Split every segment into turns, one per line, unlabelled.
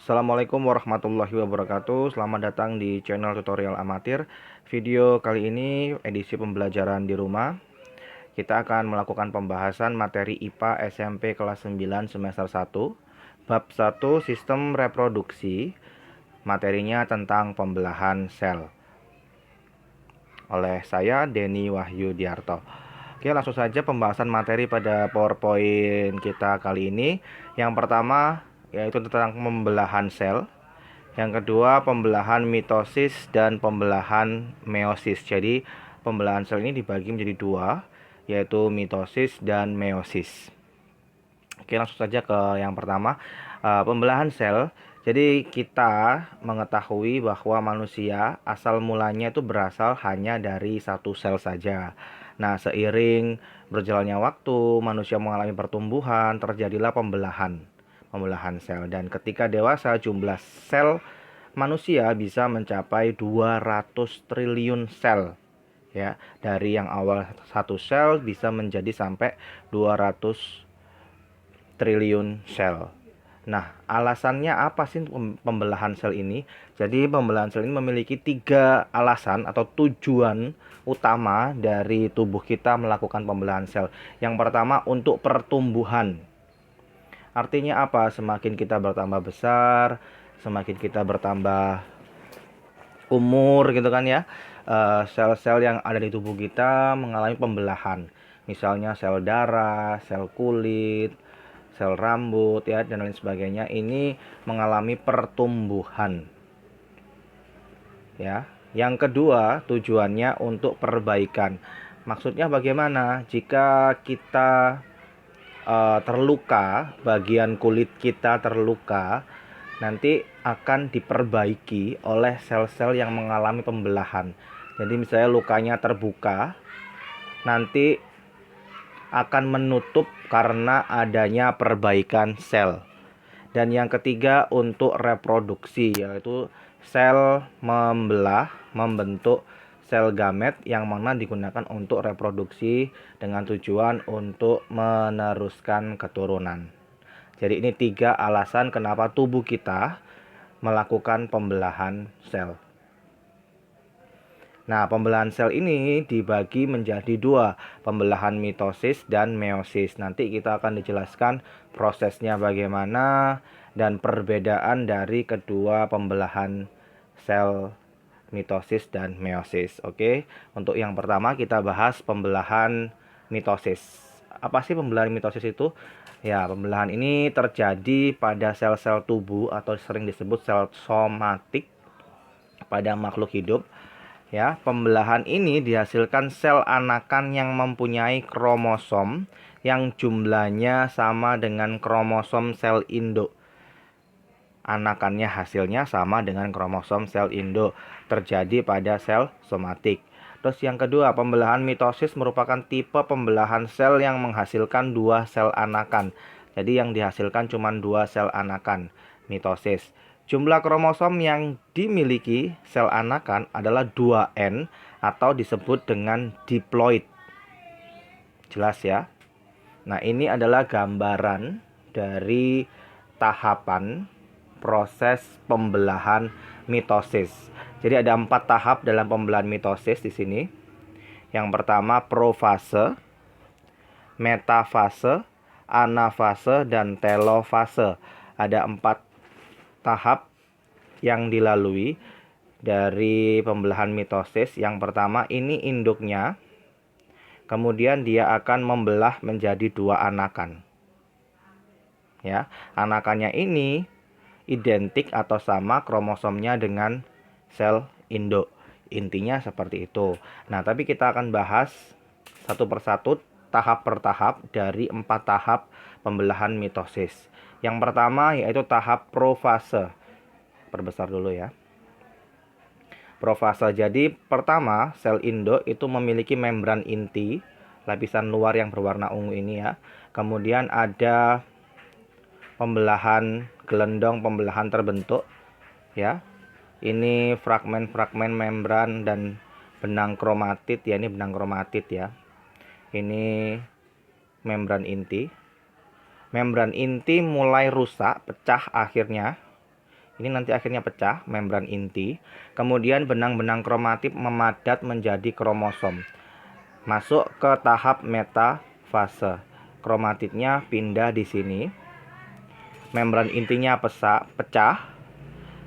Assalamualaikum warahmatullahi wabarakatuh. Selamat datang di channel tutorial amatir. Video kali ini edisi pembelajaran di rumah. Kita akan melakukan pembahasan materi IPA SMP kelas 9 semester 1, bab 1 sistem reproduksi. Materinya tentang pembelahan sel. Oleh saya Denny Wahyu Diarto. Oke, langsung saja pembahasan materi pada PowerPoint kita kali ini. Yang pertama yaitu tentang pembelahan sel. Yang kedua, pembelahan mitosis dan pembelahan meiosis. Jadi, pembelahan sel ini dibagi menjadi dua, yaitu mitosis dan meiosis. Oke, langsung saja ke yang pertama, pembelahan sel. Jadi, kita mengetahui bahwa manusia asal mulanya itu berasal hanya dari satu sel saja. Nah, seiring berjalannya waktu, manusia mengalami pertumbuhan, terjadilah pembelahan sel, dan ketika dewasa jumlah sel manusia bisa mencapai 200 triliun sel, ya. Dari yang awal satu sel bisa menjadi sampai 200 triliun sel. Nah, alasannya apa sih pembelahan sel ini? Jadi pembelahan sel ini memiliki 3 alasan atau tujuan utama dari tubuh kita melakukan pembelahan sel. Yang pertama, untuk pertumbuhan. Artinya apa? Semakin kita bertambah besar, semakin kita bertambah umur gitu kan ya, sel-sel yang ada di tubuh kita mengalami pembelahan. Misalnya sel darah, sel kulit, sel rambut ya, dan lain sebagainya. Ini mengalami pertumbuhan. Ya. Yang kedua, tujuannya untuk perbaikan. Maksudnya bagaimana? Jika kita terluka, bagian kulit kita terluka, nanti akan diperbaiki oleh sel-sel yang mengalami pembelahan. Jadi misalnya lukanya terbuka, nanti akan menutup karena adanya perbaikan sel. Dan yang ketiga, untuk reproduksi, yaitu sel membentuk sel gamet yang mana digunakan untuk reproduksi dengan tujuan untuk meneruskan keturunan. Jadi ini 3 alasan kenapa tubuh kita melakukan pembelahan sel. Nah, pembelahan sel ini dibagi menjadi 2, pembelahan mitosis dan meiosis. Nanti kita akan dijelaskan prosesnya bagaimana dan perbedaan dari kedua pembelahan sel mitosis dan meiosis. Oke, untuk yang pertama kita bahas pembelahan mitosis. Apa sih pembelahan mitosis itu? Ya, pembelahan ini terjadi pada sel-sel tubuh atau sering disebut sel somatik pada makhluk hidup. Ya, pembelahan ini dihasilkan sel anakan yang mempunyai kromosom yang jumlahnya sama dengan kromosom sel induk. Anakannya hasilnya sama dengan kromosom sel induk, terjadi pada sel somatik. Terus yang kedua, pembelahan mitosis merupakan tipe pembelahan sel yang menghasilkan 2 sel anakan. Jadi yang dihasilkan cuma 2 sel anakan, mitosis. Jumlah kromosom yang dimiliki sel anakan adalah 2N atau disebut dengan diploid. Jelas ya? Nah, ini adalah gambaran dari tahapan proses pembelahan mitosis. Jadi ada 4 tahap dalam pembelahan mitosis di sini. Yang pertama profase, metafase, anafase, dan telofase. Ada 4 tahap yang dilalui dari pembelahan mitosis. Yang pertama ini induknya, kemudian dia akan membelah menjadi 2 anakan. Ya, anakannya ini identik atau sama kromosomnya dengan sel induk. Intinya seperti itu. Nah, tapi kita akan bahas satu persatu, tahap per tahap dari 4 tahap pembelahan mitosis. Yang pertama yaitu tahap profase. Perbesar dulu ya. Profase. Jadi pertama, sel induk itu memiliki membran inti, lapisan luar yang berwarna ungu ini ya. Kemudian ada pembelahan gelendong, pembelahan terbentuk ya. Ini fragmen-fragmen membran dan benang kromatid ya, ini benang kromatid ya. Ini membran inti. Membran inti mulai rusak, pecah akhirnya. Ini nanti akhirnya pecah, membran inti. Kemudian benang-benang kromatif memadat menjadi kromosom. Masuk ke tahap metafase. Kromatitnya pindah di sini. Membran intinya pecah.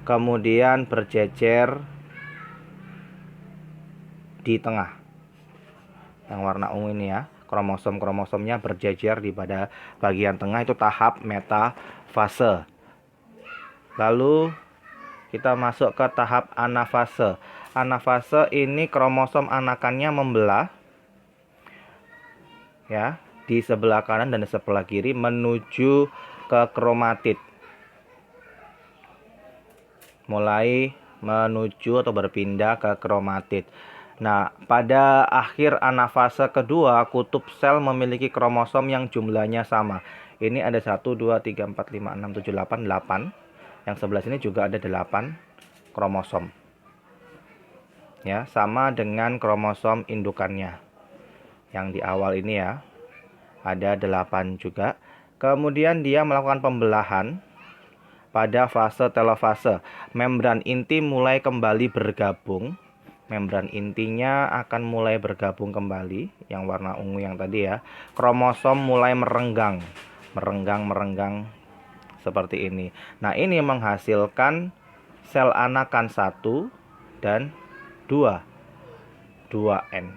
Kemudian berjejer di tengah. Yang warna ungu ini ya. Kromosom-kromosomnya berjejer di pada bagian tengah, itu tahap metafase. Lalu kita masuk ke tahap anafase. Anafase ini kromosom anakannya membelah ya, di sebelah kanan dan di sebelah kiri menuju ke kromatid. Mulai menuju atau berpindah ke kromatid. Nah, pada akhir anafase kedua, kutub sel memiliki kromosom yang jumlahnya sama. Ini ada 1, 2, 3, 4, 5, 6, 7, 8, 8. Yang sebelah sini juga ada 8 kromosom. Ya, sama dengan kromosom indukannya. Yang di awal ini ya, ada 8 juga. Kemudian dia melakukan pembelahan pada fase telofase. Membran inti mulai kembali bergabung. Membran intinya akan mulai bergabung kembali, yang warna ungu yang tadi ya. Kromosom mulai merenggang seperti ini. Nah, ini menghasilkan sel anakan 1 dan 2, 2N,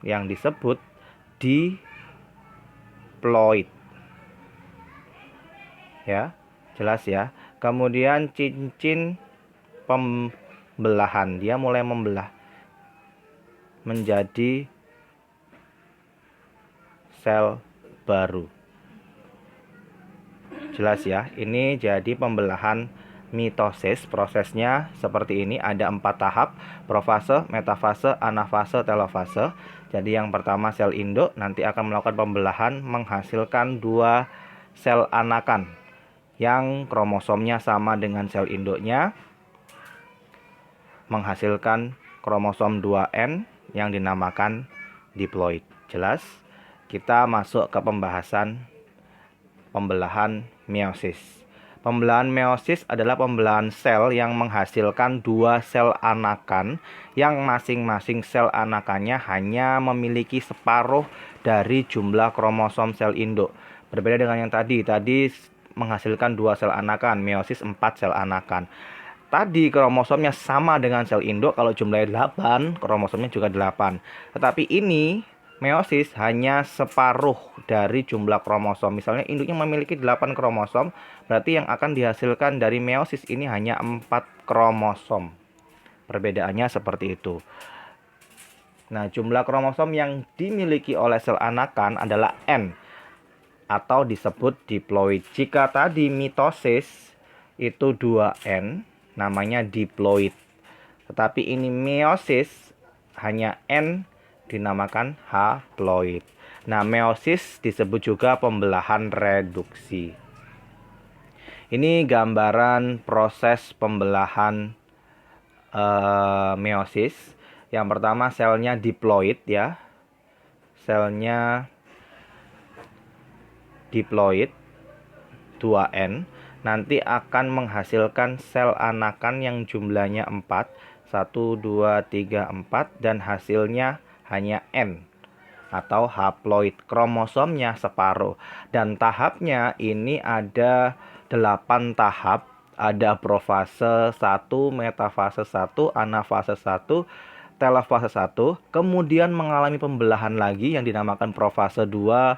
yang disebut diploid. Ya, jelas ya. Kemudian cincin pembelahan, dia mulai membelah menjadi sel baru. Jelas ya, ini jadi pembelahan mitosis. Prosesnya seperti ini, ada 4 tahap: profase, metafase, anafase, telofase. Jadi yang pertama sel induk nanti akan melakukan pembelahan menghasilkan 2 sel anakan yang kromosomnya sama dengan sel induknya, menghasilkan kromosom 2N yang dinamakan diploid. Jelas? Kita masuk ke pembahasan pembelahan meiosis. Pembelahan meiosis adalah pembelahan sel yang menghasilkan 2 sel anakan yang masing-masing sel anakannya hanya memiliki separuh dari jumlah kromosom sel induk. Berbeda dengan yang tadi menghasilkan 2 sel anakan, meiosis 4 sel anakan. Tadi kromosomnya sama dengan sel induk, kalau jumlahnya 8, kromosomnya juga 8. Tetapi ini meiosis hanya separuh dari jumlah kromosom. Misalnya induknya memiliki 8 kromosom, berarti yang akan dihasilkan dari meiosis ini hanya 4 kromosom. Perbedaannya seperti itu. Nah, jumlah kromosom yang dimiliki oleh sel anakan adalah N, atau disebut diploid. Jika tadi mitosis itu 2N, namanya diploid. Tetapi ini meiosis hanya N, dinamakan haploid. Nah, meiosis disebut juga pembelahan reduksi. Ini gambaran proses pembelahan meiosis. Yang pertama selnya diploid ya. Selnya diploid 2N nanti akan menghasilkan sel anakan yang jumlahnya 4, 1, 2, 3, 4, dan hasilnya hanya N atau haploid, kromosomnya separuh. Dan tahapnya ini ada 8 tahap. Ada profase 1, metafase 1, anafase 1, telofase 1, kemudian mengalami pembelahan lagi yang dinamakan profase 2,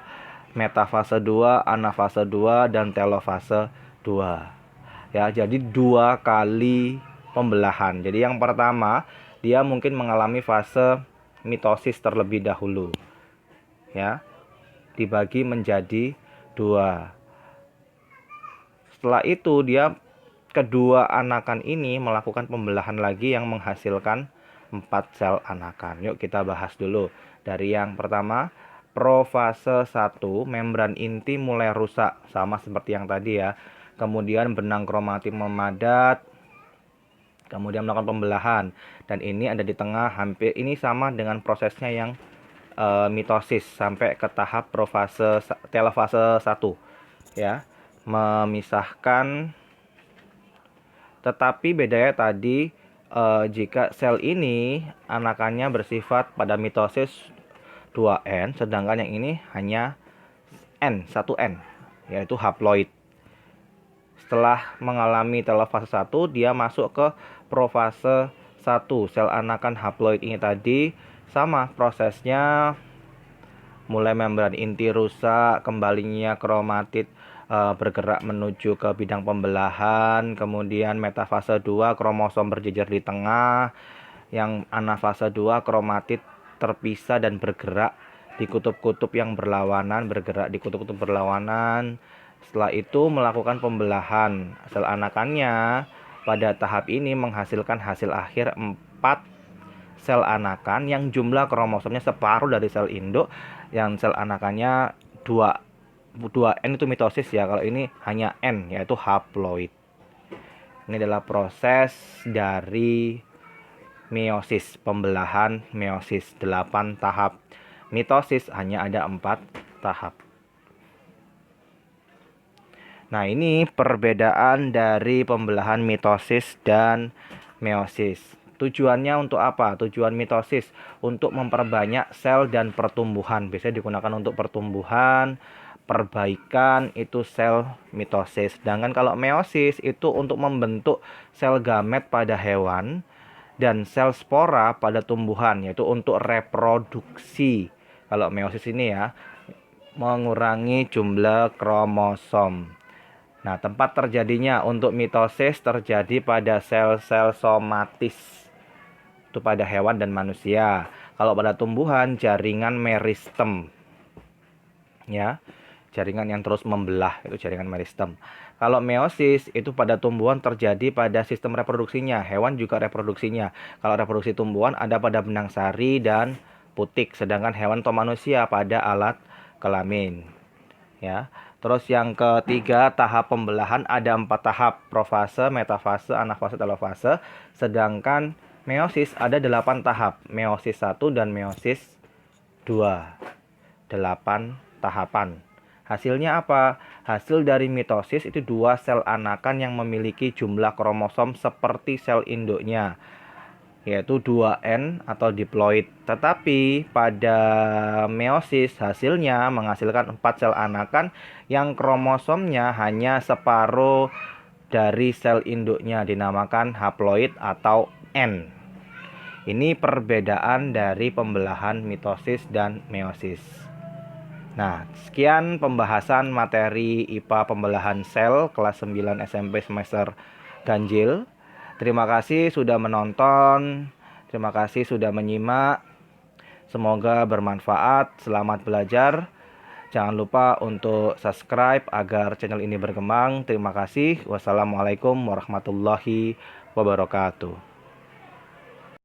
metafase 2, anafase 2, dan telofase 2. Ya, jadi 2 kali pembelahan. Jadi yang pertama, dia mungkin mengalami fase mitosis terlebih dahulu. Ya, dibagi menjadi 2. Setelah itu dia kedua anakan ini melakukan pembelahan lagi yang menghasilkan 4 sel anakan. Yuk kita bahas dulu. Dari yang pertama, profase 1, membran inti mulai rusak, sama seperti yang tadi ya. Kemudian benang kromatif memadat, kemudian melakukan pembelahan. Dan ini ada di tengah, hampir ini sama dengan prosesnya yang mitosis sampai ke tahap profase telofase 1 ya, memisahkan Tetapi bedanya tadi jika sel ini anakannya bersifat pada mitosis 2N, sedangkan yang ini hanya N1N, yaitu haploid. Setelah mengalami telofase 1, dia masuk ke profase 1. Sel anakan haploid ini tadi sama prosesnya, mulai membran inti rusak, kembalinya kromatid bergerak menuju ke bidang pembelahan, kemudian metafase 2 kromosom berjejer di tengah, yang anafase 2 kromatid terpisah dan bergerak di kutub-kutub yang berlawanan, Setelah itu melakukan pembelahan. Sel anakannya pada tahap ini menghasilkan hasil akhir 4 sel anakan yang jumlah kromosomnya separuh dari sel induk, yang sel anakannya 2N itu mitosis ya, kalau ini hanya N yaitu haploid. Ini adalah proses dari meiosis, pembelahan meiosis 8 tahap. Mitosis hanya ada 4 tahap. Nah, ini perbedaan dari pembelahan mitosis dan meiosis. Tujuannya untuk apa? Tujuan mitosis untuk memperbanyak sel dan pertumbuhan. Biasanya digunakan untuk pertumbuhan, perbaikan itu sel mitosis. Sedangkan kalau meiosis itu untuk membentuk sel gamet pada hewan dan sel spora pada tumbuhan, yaitu untuk reproduksi. Kalau meiosis ini ya, mengurangi jumlah kromosom. Nah, tempat terjadinya untuk mitosis terjadi pada sel-sel somatis. Itu pada hewan dan manusia. Kalau pada tumbuhan, jaringan meristem. Ya, jaringan yang terus membelah, itu jaringan meristem. Kalau meiosis itu pada tumbuhan terjadi pada sistem reproduksinya. Hewan juga reproduksinya. Kalau reproduksi tumbuhan ada pada benang sari dan putik. Sedangkan hewan atau manusia pada alat kelamin. Ya. Terus yang ketiga, tahap pembelahan ada 4 tahap, profase, metafase, anafase, telofase. Sedangkan meiosis ada 8 tahap, meiosis 1 dan meiosis 2. 8 tahapan. Hasilnya apa? Hasil dari mitosis itu 2 sel anakan yang memiliki jumlah kromosom seperti sel induknya, yaitu 2N atau diploid. Tetapi pada meiosis hasilnya menghasilkan 4 sel anakan yang kromosomnya hanya separuh dari sel induknya, dinamakan haploid atau N. Ini perbedaan dari pembelahan mitosis dan meiosis. Nah, sekian pembahasan materi IPA pembelahan sel kelas 9 SMP semester ganjil. Terima kasih sudah menonton, terima kasih sudah menyimak. Semoga bermanfaat, selamat belajar. Jangan lupa untuk subscribe agar channel ini berkembang. Terima kasih. Wassalamualaikum warahmatullahi wabarakatuh.